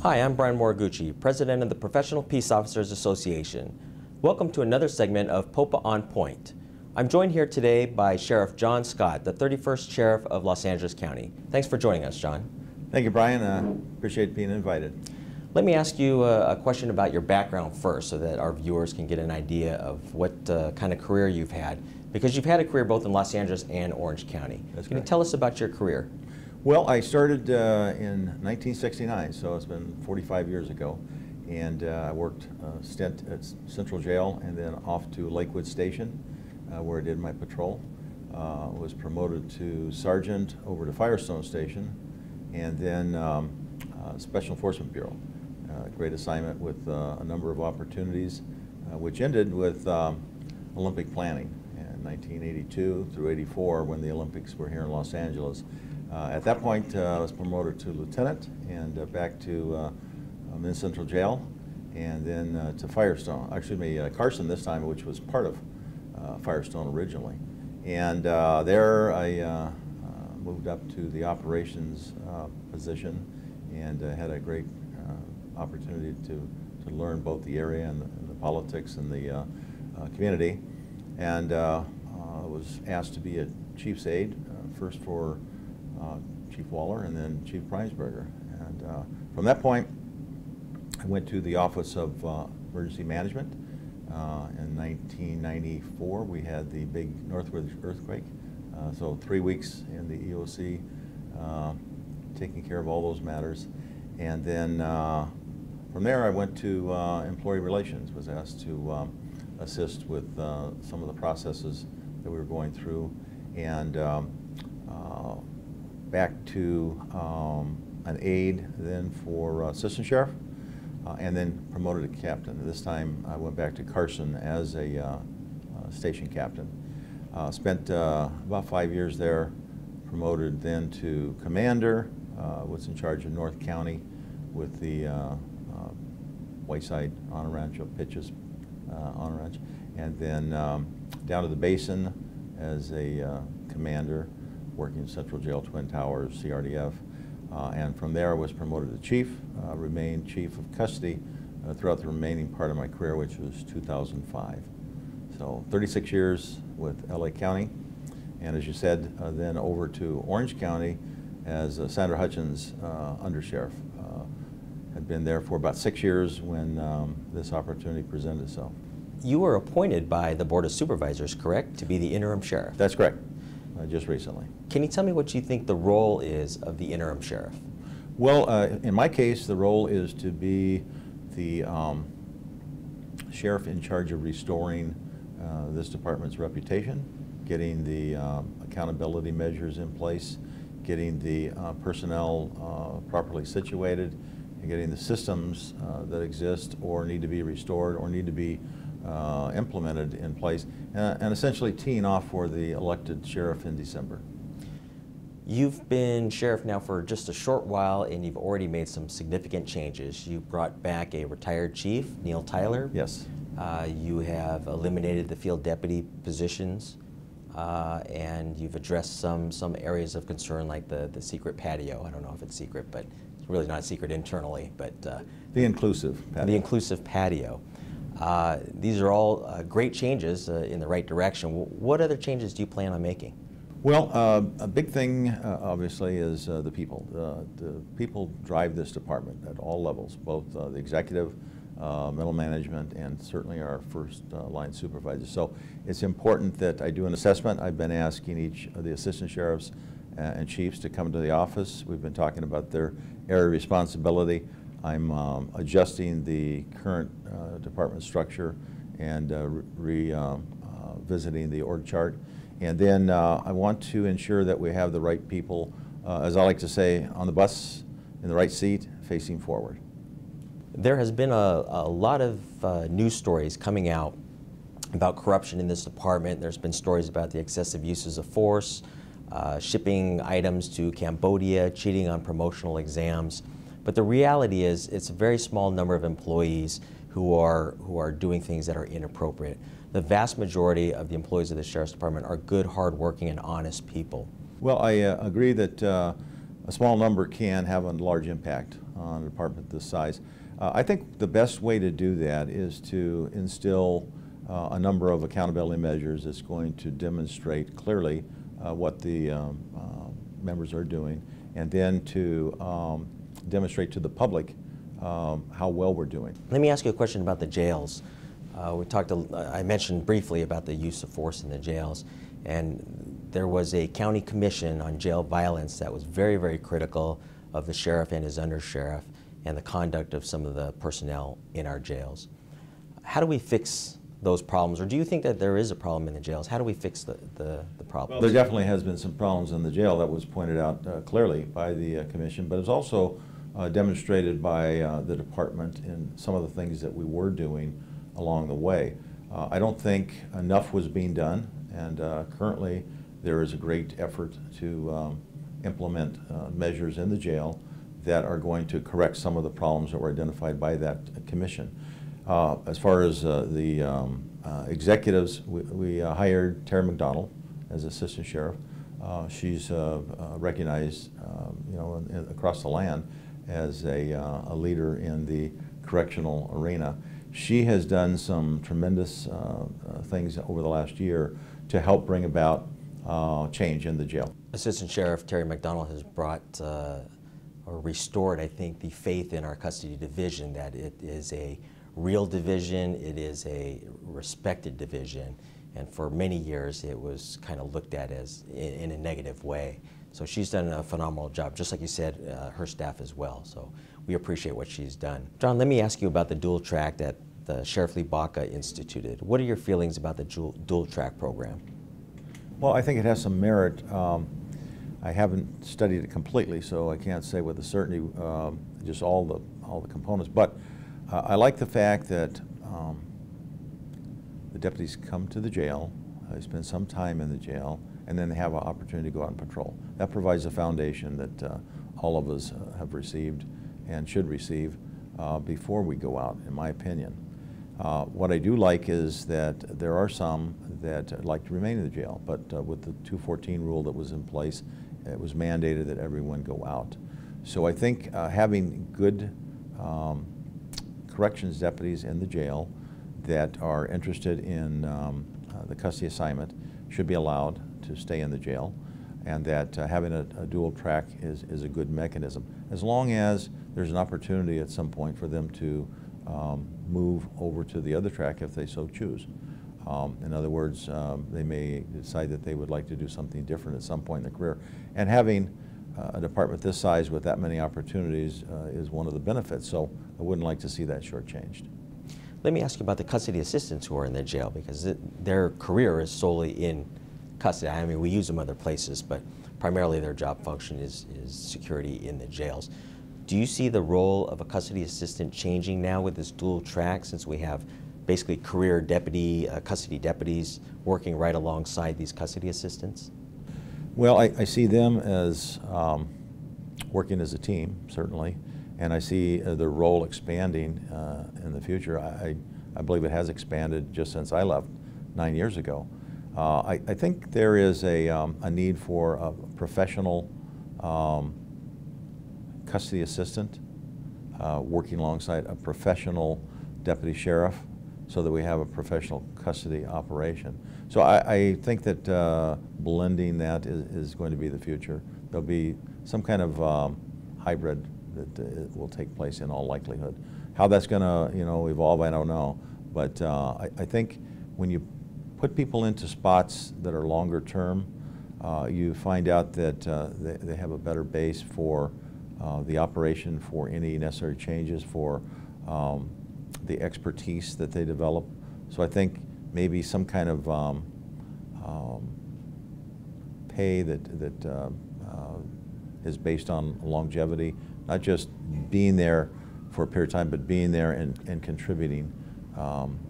Hi, I'm Brian Moriguchi, President of the Professional Peace Officers Association. Welcome to another segment of PPOA On Point. I'm joined here today by Sheriff John Scott, the 31st Sheriff of Los Angeles County. Thanks for joining us, John. Thank you, Brian. Appreciate being invited. Let me ask you a question about your background first so that our viewers can get an idea of what kind of career you've had. Because you've had a career both in Los Angeles and Orange County. Can you tell us about your career? Well, I started in 1969, so it's been 45 years ago. And I worked a stint at Central Jail and then off to Lakewood Station, where I did my patrol. Was promoted to sergeant over to Firestone Station, and then Special Enforcement Bureau. Great assignment with a number of opportunities, which ended with Olympic planning in 1982 through 84 when the Olympics were here in Los Angeles. At that point, I was promoted to lieutenant and back to in Central Jail, and then to Firestone, Carson this time, which was part of Firestone originally. And there I moved up to the operations position and had a great opportunity to learn both the area and the politics and the community. And was asked to be a chief's aide, first for Chief Waller and then Chief Primesberger. And from that point, I went to the Office of Emergency Management. In 1994, we had the big Northwoods earthquake. So 3 weeks in the EOC, taking care of all those matters. And then from there, I went to Employee Relations, was asked to assist with some of the processes that we were going through. And back to an aide then for assistant sheriff, and then promoted to captain. This time I went back to Carson as a station captain. Spent about 5 years there, promoted then to commander, was in charge of North County with the Whiteside Honor Ranch, Pitches Honor Ranch, and then down to the Basin as a commander, working in Central Jail, Twin Towers, CRDF. And from there I was promoted to chief, remained chief of custody throughout the remaining part of my career, which was 2005. So 36 years with LA County, and as you said, then over to Orange County as Sandra Hutchins undersheriff. Had been there for about 6 years when this opportunity presented itself. You were appointed by the Board of Supervisors, correct, to be the interim sheriff? That's correct, just recently. Can you tell me what you think the role is of the interim sheriff? Well, in my case, the role is to be the sheriff in charge of restoring this department's reputation, getting the accountability measures in place, getting the personnel properly situated, and getting the systems that exist or need to be restored or need to be implemented in place, and essentially teeing off for the elected sheriff in December. You've been sheriff now for just a short while, and you've already made some significant changes. You brought back a retired chief, Neil Tyler. Yes. You have eliminated the field deputy positions, and you've addressed some areas of concern like the secret patio. I don't know if it's secret, but it's really not secret internally. But the inclusive patio. The inclusive patio. These are all great changes in the right direction. What other changes do you plan on making? Well, a big thing, obviously, is the people. The people drive this department at all levels, both the executive, middle management, and certainly our first line supervisors. So it's important that I do an assessment. I've been asking each of the assistant sheriffs and chiefs to come to the office. We've been talking about their area of responsibility. I'm adjusting the current department structure and revisiting the org chart. And then I want to ensure that we have the right people, as I like to say, on the bus, in the right seat, facing forward. There has been a lot of news stories coming out about corruption in this department. There's been stories about the excessive uses of force, shipping items to Cambodia, cheating on promotional exams. But the reality is it's a very small number of employees who are doing things that are inappropriate. The vast majority of the employees of the Sheriff's Department are good, hard-working, and honest people. Well, I agree that a small number can have a large impact on a department this size. I think the best way to do that is to instill a number of accountability measures that's going to demonstrate clearly what the members are doing, and then to demonstrate to the public how well we're doing. Let me ask you a question about the jails. I mentioned briefly about the use of force in the jails, and there was a county commission on jail violence that was very, very critical of the sheriff and his undersheriff and the conduct of some of the personnel in our jails. How do we fix those problems, or do you think that there is a problem in the jails? How do we fix the problem? Well, there definitely has been some problems in the jail that was pointed out clearly by the commission, but it's also demonstrated by the department in some of the things that we were doing along the way. I don't think enough was being done, and currently there is a great effort to implement measures in the jail that are going to correct some of the problems that were identified by that commission. As far as the executives, we hired Terry McDonald as assistant sheriff. She's recognized, across the land as a leader in the correctional arena. She has done some tremendous things over the last year to help bring about change in the jail. Assistant Sheriff Terry McDonald has brought or restored, I think, the faith in our custody division that it is a real division, it is a respected division, and for many years it was kind of looked at as in a negative way. So she's done a phenomenal job, just like you said, her staff as well. So we appreciate what she's done. John, let me ask you about the dual track that the Sheriff Lee Baca instituted. What are your feelings about the dual track program? Well, I think it has some merit. I haven't studied it completely, so I can't say with a certainty just all the components. But I like the fact that the deputies come to the jail, they spend some time in the jail, and then they have an opportunity to go out and patrol. That provides a foundation that all of us have received and should receive before we go out, in my opinion. What I do like is that there are some that like to remain in the jail, but with the 214 rule that was in place, it was mandated that everyone go out. So I think having good corrections deputies in the jail that are interested in the custody assignment should be allowed to stay in the jail, and that having a dual track is a good mechanism, as long as there's an opportunity at some point for them to move over to the other track if they so choose. In other words, they may decide that they would like to do something different at some point in their career. And having a department this size with that many opportunities is one of the benefits, so I wouldn't like to see that shortchanged. Let me ask you about the custody assistants who are in the jail, because their career is solely in custody. I mean, we use them other places, but primarily their job function is security in the jails. Do you see the role of a custody assistant changing now with this dual track, since we have basically career custody deputies working right alongside these custody assistants? Well, I see them as working as a team, certainly, and I see their role expanding in the future. I believe it has expanded just since I left 9 years ago. I think there is a need for a professional custody assistant working alongside a professional deputy sheriff, so that we have a professional custody operation. So I think that blending that is going to be the future. There'll be some kind of hybrid that will take place in all likelihood. How that's going to evolve, I don't know. But I think when you put people into spots that are longer term, you find out that they have a better base for the operation, for any necessary changes, for the expertise that they develop. So I think maybe some kind of pay that is based on longevity, not just being there for a period of time, but being there and contributing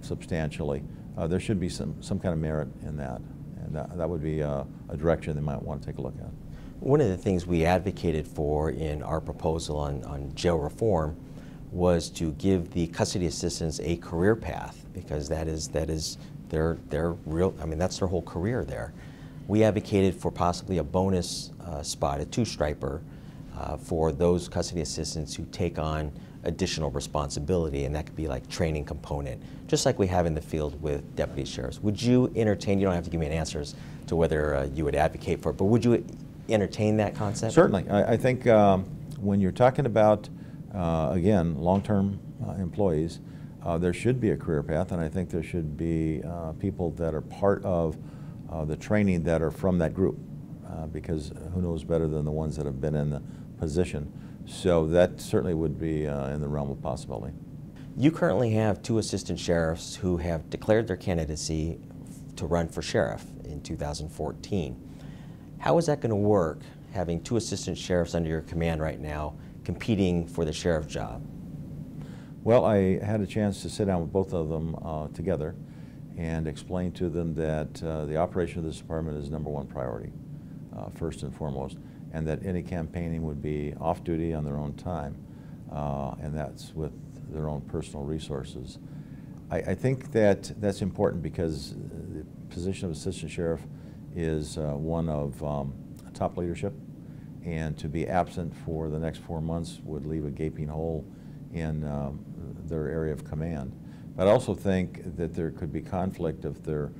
substantially. There should be some kind of merit in that, and that would be a direction they might want to take a look at. One of the things we advocated for in our proposal on jail reform was to give the custody assistants a career path, because that is their real, I mean, that's their whole career there. We advocated for possibly a bonus spot, a two-striper, for those custody assistants who take on additional responsibility, and that could be like training component, just like we have in the field with deputy sheriffs. Would you entertain, you don't have to give me an answer as to whether you would advocate for it, but would you entertain that concept? Certainly. I think when you're talking about, again, long-term employees, there should be a career path, and I think there should be people that are part of the training that are from that group, because who knows better than the ones that have been in the position. So that certainly would be in the realm of possibility. You currently have 2 assistant sheriffs who have declared their candidacy to run for sheriff in 2014. How is that going to work, having 2 assistant sheriffs under your command right now competing for the sheriff job? Well, I had a chance to sit down with both of them together and explain to them that the operation of this department is #1 priority, first and foremost, and that any campaigning would be off-duty on their own time, and that's with their own personal resources. I think that that's important because the position of assistant sheriff is one of top leadership, and to be absent for the next 4 months would leave a gaping hole in their area of command. But I also think that there could be conflict if they're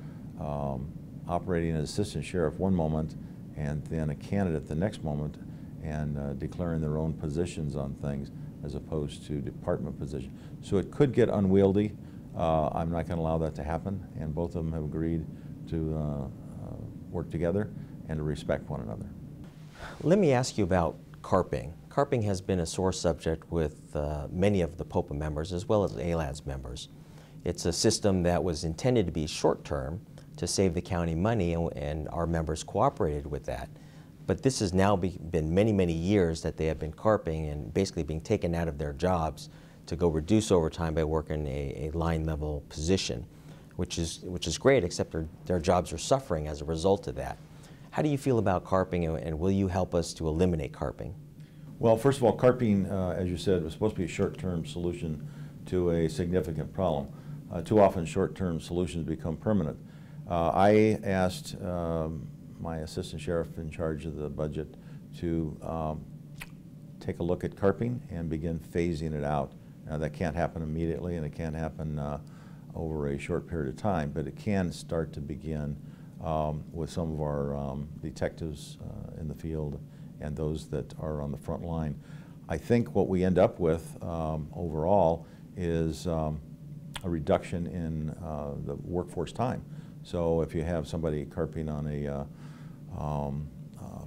operating as assistant sheriff one moment and then a candidate the next moment, and declaring their own positions on things as opposed to department position. So it could get unwieldy. I'm not going to allow that to happen, and both of them have agreed to work together and to respect one another. Let me ask you about carping. Carping has been a sore subject with many of the PPOA members as well as LASD members. It's a system that was intended to be short-term to save the county money, and our members cooperated with that. But this has now been many, many years that they have been carping and basically being taken out of their jobs to go reduce overtime by working a line-level position, which is great, except their jobs are suffering as a result of that. How do you feel about carping, and will you help us to eliminate carping? Well, first of all, carping, as you said, was supposed to be a short-term solution to a significant problem. Too often, short-term solutions become permanent. I asked my assistant sheriff in charge of the budget to take a look at carping and begin phasing it out. Now, that can't happen immediately, and it can't happen over a short period of time, but it can start to begin with some of our detectives in the field and those that are on the front line. I think what we end up with overall is a reduction in the workforce time. So if you have somebody carping on a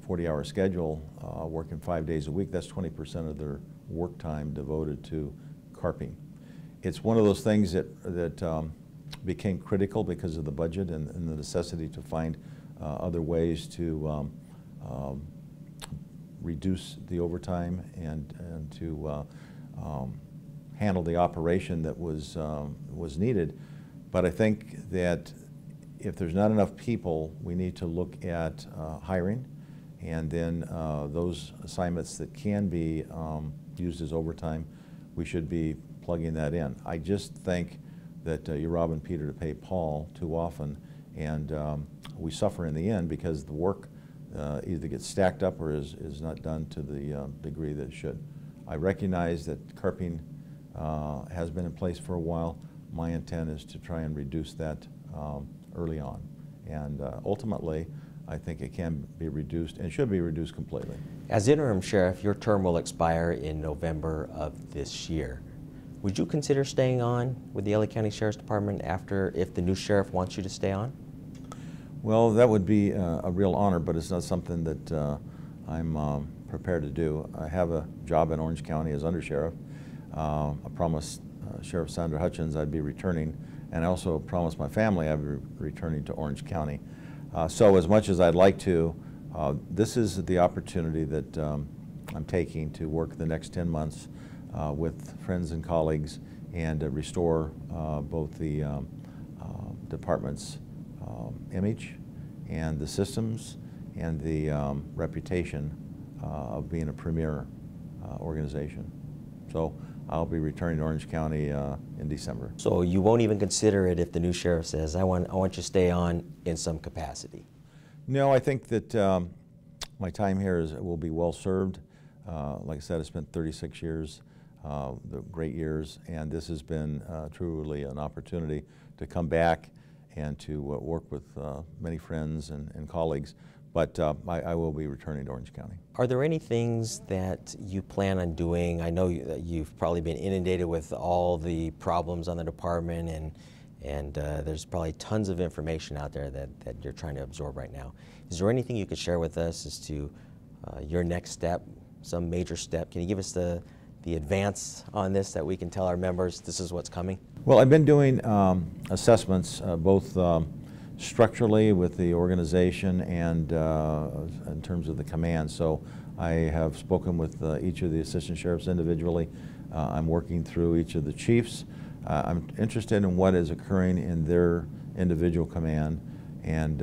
40-hour schedule, working 5 days a week, that's 20% of their work time devoted to carping. It's one of those things that became critical because of the budget and the necessity to find other ways to reduce the overtime and to handle the operation that was needed. But I think that if there's not enough people, we need to look at hiring, and then those assignments that can be used as overtime, we should be plugging that in. I just think that you're robbing Peter to pay Paul too often, and we suffer in the end because the work either gets stacked up or is not done to the degree that it should. I recognize that carping has been in place for a while. My intent is to try and reduce that early on, and ultimately I think it can be reduced and should be reduced completely. As interim sheriff, your term will expire in November of this year. Would you consider staying on with the LA County Sheriff's Department if the new sheriff wants you to stay on? Well, that would be a real honor, but it's not something that I'm prepared to do. I have a job in Orange County as undersheriff. I promised Sheriff Sandra Hutchins I'd be returning, and I also promised my family I'd be returning to Orange County. So as much as I'd like to, this is the opportunity that I'm taking to work the next 10 months with friends and colleagues and restore both the department's image and the systems and the reputation of being a premier organization. So I'll be returning to Orange County in December. So you won't even consider it if the new sheriff says, I want you to stay on in some capacity? No, I think that my time here will be well served. Like I said, I spent 36 years, the great years, and this has been truly an opportunity to come back and to work with many friends and colleagues. But I will be returning to Orange County. Are there any things that you plan on doing? I know that you've probably been inundated with all the problems on the department, and there's probably tons of information out there that you're trying to absorb right now. Is there anything you could share with us as to your next step, some major step? Can you give us the advance on this that we can tell our members this is what's coming? Well, I've been doing assessments both structurally with the organization and in terms of the command. So I have spoken with each of the assistant sheriffs individually. I'm working through each of the chiefs. I'm interested in what is occurring in their individual command and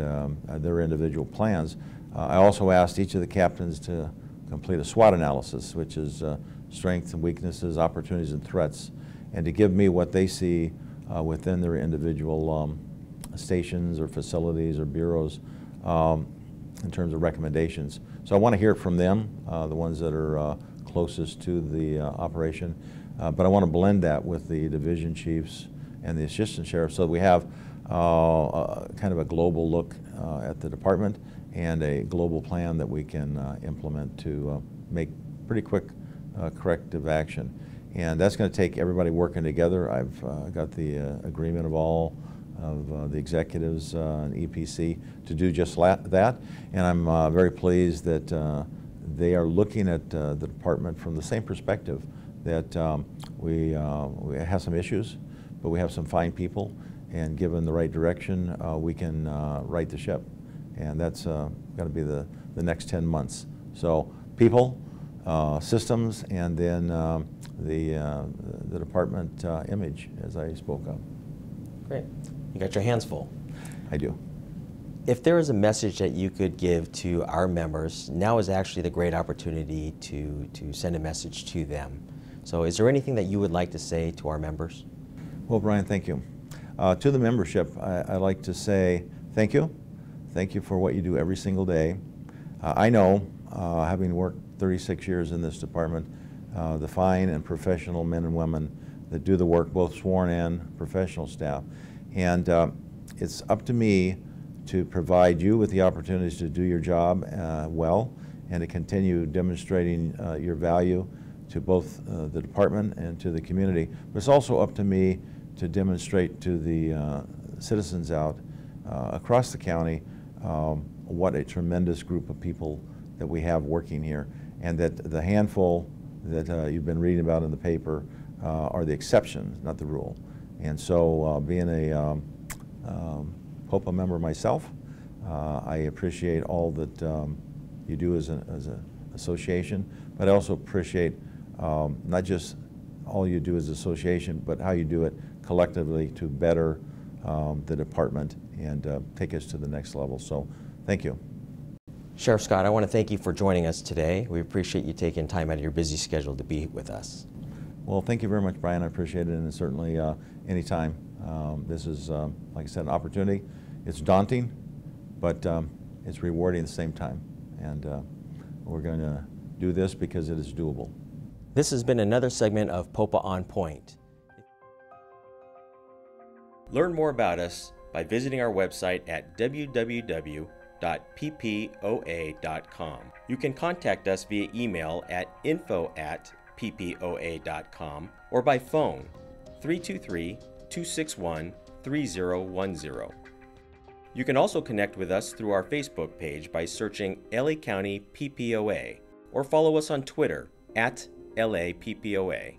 their individual plans. I also asked each of the captains to complete a SWOT analysis, which is strengths and weaknesses, opportunities and threats, and to give me what they see within their individual stations or facilities or bureaus in terms of recommendations. So I want to hear from them, the ones that are closest to the operation, but I want to blend that with the division chiefs and the assistant sheriffs so that we have kind of a global look at the department and a global plan that we can implement to make pretty quick corrective action. And that's going to take everybody working together. I've got the agreement of all of the executives and EPC to do just that, and I'm very pleased that they are looking at the department from the same perspective, that we have some issues, but we have some fine people, and given the right direction, we can right the ship, and that's going to be the next 10 months. So people, systems, and then the department image, as I spoke of. Great. You got your hands full. I do. If there is a message that you could give to our members, now is actually the great opportunity to send a message to them. So is there anything that you would like to say to our members? Well, Brian, thank you. To the membership, I'd like to say thank you. Thank you for what you do every single day. I know, having worked 36 years in this department, the fine and professional men and women that do the work, both sworn and professional staff. And it's up to me to provide you with the opportunities to do your job well and to continue demonstrating your value to both the department and to the community. But it's also up to me to demonstrate to the citizens out across the county what a tremendous group of people that we have working here, and that the handful that you've been reading about in the paper are the exceptions, not the rule. And so being a PPOA member myself, I appreciate all that you do as an association, but I also appreciate not just all you do as an association, but how you do it collectively to better the department and take us to the next level. So thank you. Sheriff Scott, I want to thank you for joining us today. We appreciate you taking time out of your busy schedule to be with us. Well, thank you very much, Brian. I appreciate it, and certainly anytime. This is, like I said, an opportunity. It's daunting, but it's rewarding at the same time. And we're going to do this because it is doable. This has been another segment of PPOA On Point. Learn more about us by visiting our website at www.ppoa.com. You can contact us via email at info@ppoa.com or by phone 323-261-3010. You can also connect with us through our Facebook page by searching LA County PPOA or follow us on Twitter @LAPPOA.